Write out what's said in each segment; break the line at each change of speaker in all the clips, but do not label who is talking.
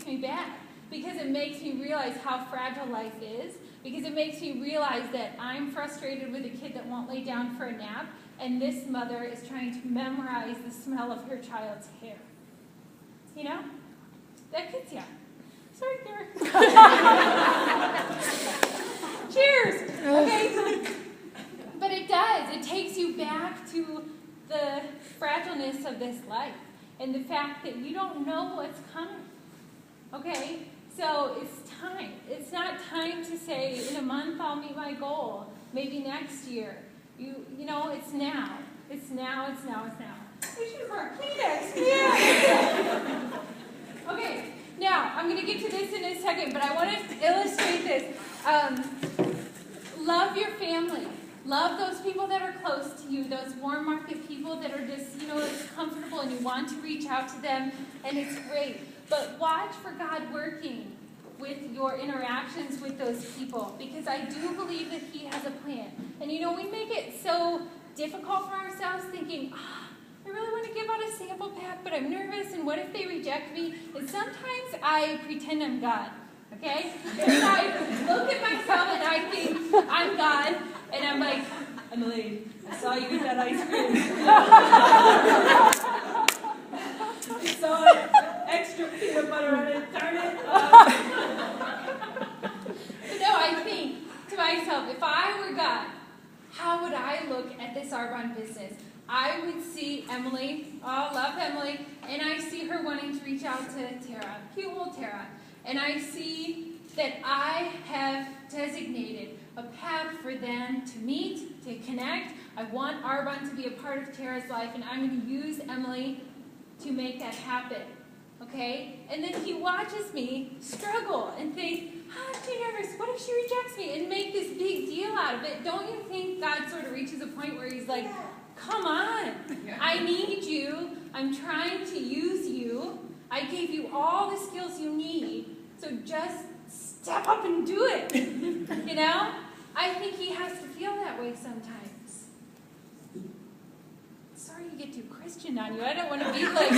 me back, because it makes me realize how fragile life is, because it makes me realize that I'm frustrated with a kid that won't lay down for a nap, and this mother is trying to memorize the smell of her child's hair. You know? That gets you. Sorry, Karen. Cheers! Okay? But it does. It takes you back to the fragileness of this life and the fact that you don't know what's coming. Okay? So it's time. It's not time to say, in a month I'll meet my goal. Maybe next year. You know, it's now. It's now, it's now, it's now. We should have brought Kleenex. Yeah. Okay, now I'm going to get to this in a second, but I want to illustrate this. Love your family. Love those people that are close to you, those warm market people that are just, it's comfortable and you want to reach out to them, and it's great. But watch for God working with your interactions with those people, because I do believe that He has a plan. And we make it so difficult for ourselves, thinking, I really want to give out a sample pack, but I'm nervous, and what if they reject me? And sometimes I pretend I'm God, okay? And I look at myself and I think I'm God, and I'm like, Emily, I saw you eat that ice cream. I saw extra peanut butter on it, darn it. But no, I think to myself, if I were God, how would I look at this Arbonne business? I would see Emily, love Emily, and I see her wanting to reach out to Tara, cute little Tara. And I see that I have designated a path for them to meet, to connect. I want Arbonne to be a part of Tara's life, and I'm going to use Emily to make that happen. Okay? And then He watches me struggle and think, I'm too nervous. What if she rejects me? And make this big deal out of it. Don't you think God sort of reaches a point where He's like, come on. I need you. I'm trying to use you. I gave you all the skills you need. So just step up and do it. I think He has to feel that way sometimes. Sorry to get too Christian on you. I don't want to be like,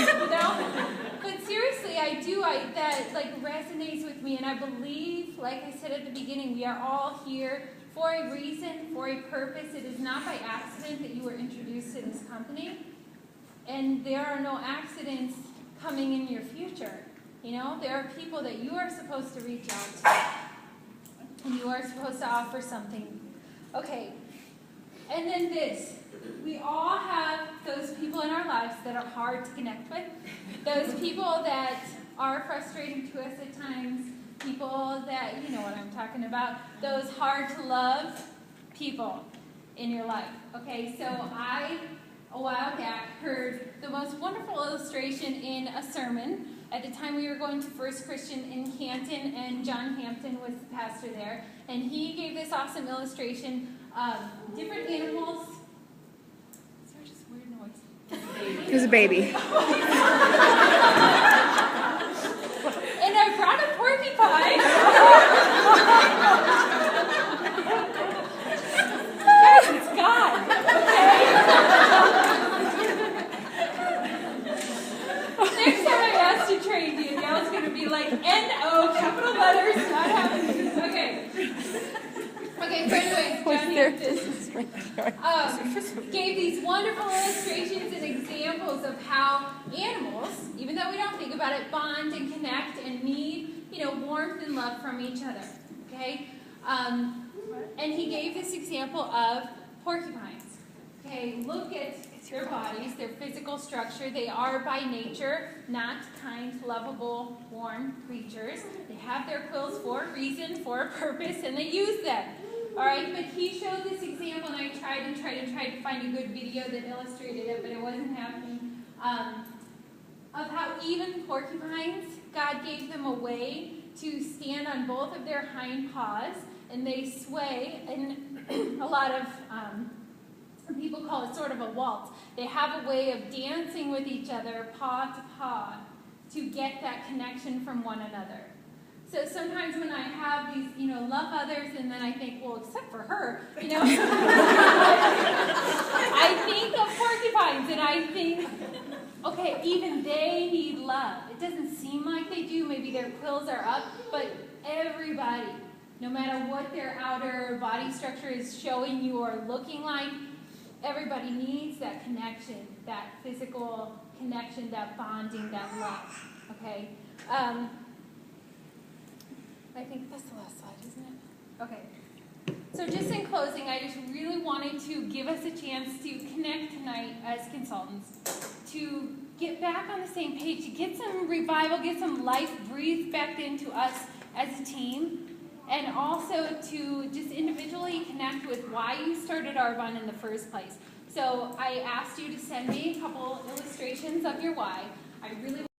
But seriously, I do. That resonates with me. And I believe, like I said at the beginning, we are all here for a reason, for a purpose. It is not by accident that you were introduced to this company. And there are no accidents coming in your future. There are people that you are supposed to reach out to. And you are supposed to offer something. Okay. And then this. We all have those people in our lives that are hard to connect with. Those people that are frustrating to us at times. People that, you know what I'm talking about. Those hard to love people in your life. Okay, so I, a while back, heard the most wonderful illustration in a sermon. At the time we were going to First Christian in Canton, and John Hampton was the pastor there. And he gave this awesome illustration of different animals. Is there just weird noise?
It was a baby.
And I brought a porcupine. Guys, it's God. Okay? Next time I ask to train Danielle, it's going to be like N-O, capital letters, not happening. Okay. Okay, so anyway, John Hampton gave these wonderful illustrations and examples of how animals, even though we don't think about it, bond and connect and need, warmth and love from each other. Okay? And he gave this example of porcupines. Okay, look at their bodies, their physical structure. They are by nature not kind, lovable, warm creatures. They have their quills for a reason, for a purpose, and they use them. All right, but he showed this example, and I tried to find a good video that illustrated it, but it wasn't happening, of how even porcupines, God gave them a way to stand on both of their hind paws, and they sway, and a lot of people call it sort of a waltz. They have a way of dancing with each other, paw to paw, to get that connection from one another. So sometimes when I have these, love others, and then I think, well, except for her, I think of porcupines, and I think, okay, even they need love. It doesn't seem like they do. Maybe maybe their quills are up, but everybody, no matter what their outer body structure is showing you or looking like, everybody needs that connection, that physical connection, that bonding, that love, okay? I think that's the last slide, isn't it? Okay. So just in closing, I just really wanted to give us a chance to connect tonight as consultants, to get back on the same page, to get some revival, get some life breathed back into us as a team, and also to just individually connect with why you started Arbonne in the first place. So I asked you to send me a couple illustrations of your why. I really